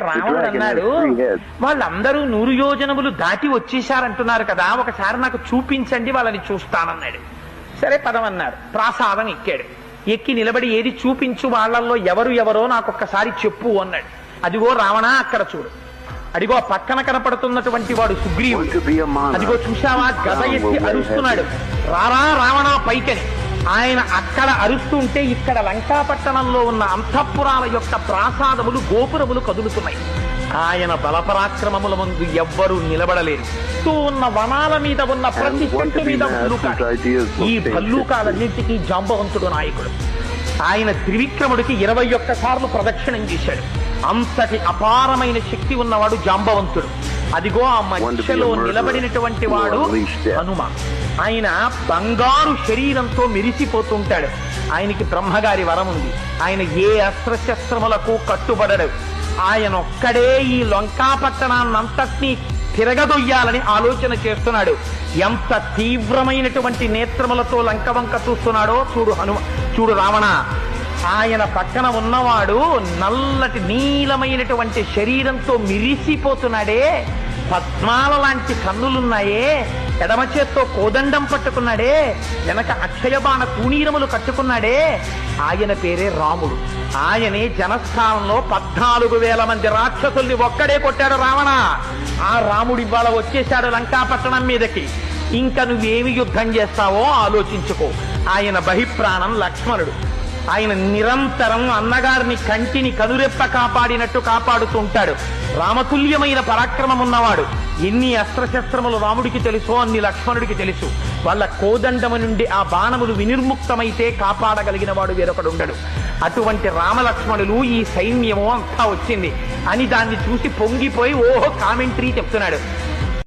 రావణుడు అన్నాడు, వాళ్ళందరూ 100 యోజనములు దాటి వచ్చేశారంటున్నారు కదా, ఒకసారి నాకు చూపించండి, వాళ్ళని చూస్తానన్నాడు. సరే పదమన్నారు. ప్రాసాదం ఎక్కాడు. ఎక్కి నిలబడి ఏది చూపించు, వాళ్ళల్లో ఎవరో నాకొక్కసారి చెప్పు అన్నాడు. అదిగో రావణ అక్కడ చూడు, అదిగో పక్కన కనపడుతున్నటువంటి వాడు సుగ్రీవుడు, అదిగో చూశావా గద ఎత్తి అరుస్తున్నాడు, రారా రావణ పైకని. ఆయన అక్కడ అరుస్తుంటే ఇక్కడ లంకాపట్టణంలో ఉన్న అంతఃపురాల యొక్క ప్రాసాదములు గోపురములు కదులుతున్నాయి. ఆయన బలపరాక్రమముల ముందు ఎవ్వరూ నిలబడలేరు. ఉన్న వనాల మీద ఉన్న ప్రతి చెట్టు మీద భల్లూకాలు. ఈ భల్లూకాలన్నింటికీ జాంబవంతుడు నాయకుడు. ఆయన త్రివిక్రముడికి 21 సార్లు ప్రదక్షిణం చేశాడు. అంతటి అపారమైన శక్తి ఉన్నవాడు జాంబవంతుడు. అదిగో ఆ మధ్యలో నిలబడినటువంటి వాడు హనుమ. ఆయన బంగారు శరీరంతో మెరిసిపోతుంటాడు. ఆయనకి బ్రహ్మగారి వరం ఉంది. ఆయన ఏ అస్త్రశస్త్రములకు కట్టుబడడు. ఆయన ఒక్కడే ఈ లంకాపట్టణాన్నంతటినీ తిరగదొయ్యాలని ఆలోచన చేస్తున్నాడు. ఎంత తీవ్రమైనటువంటి నేత్రములతో లంక వంక చూస్తున్నాడో చూడు రావణ. ఆయన పక్కన ఉన్నవాడు నల్లటి నీలమైనటువంటి శరీరంతో మిరిసిపోతున్నాడే, పద్మాల లాంటి కన్నులున్నాయే, ఎడమ చేత్తో కోదండం పట్టుకున్నాడే, వెనక అక్షయబాణ తూణీరములు కట్టుకున్నాడే, ఆయన పేరే రాముడు. ఆయనే జనస్థానంలో 14,000 మంది రాక్షసుల్ని ఒక్కడే కొట్టాడు రావణ. ఆ రాముడి ఇవాళ వచ్చేశాడు లంకాపట్టణం మీదకి. ఇంకా నువ్వేమి యుద్ధం చేస్తావో ఆలోచించుకో. ఆయన బహిప్రాణం లక్ష్మణుడు. ఆయన నిరంతరం అన్నగారిని కంటిని కనురెప్ప కాపాడినట్టు కాపాడుతూ ఉంటాడు. రామతుల్యమైన పరాక్రమం ఉన్నవాడు. ఎన్ని అస్త్రశస్త్రములు రాముడికి తెలుసో అన్ని లక్ష్మణుడికి తెలుసు. వాళ్ళ కోదండము నుండి ఆ బాణములు వినిర్ముక్తమైతే కాపాడగలిగిన వాడు వేరొకడు ఉండడు. అటువంటి రామలక్ష్మణులు ఈ సైన్యము అంతా వచ్చింది అని దాన్ని చూసి పొంగిపోయి ఓహో కామెంటరీ చెప్తున్నాడు.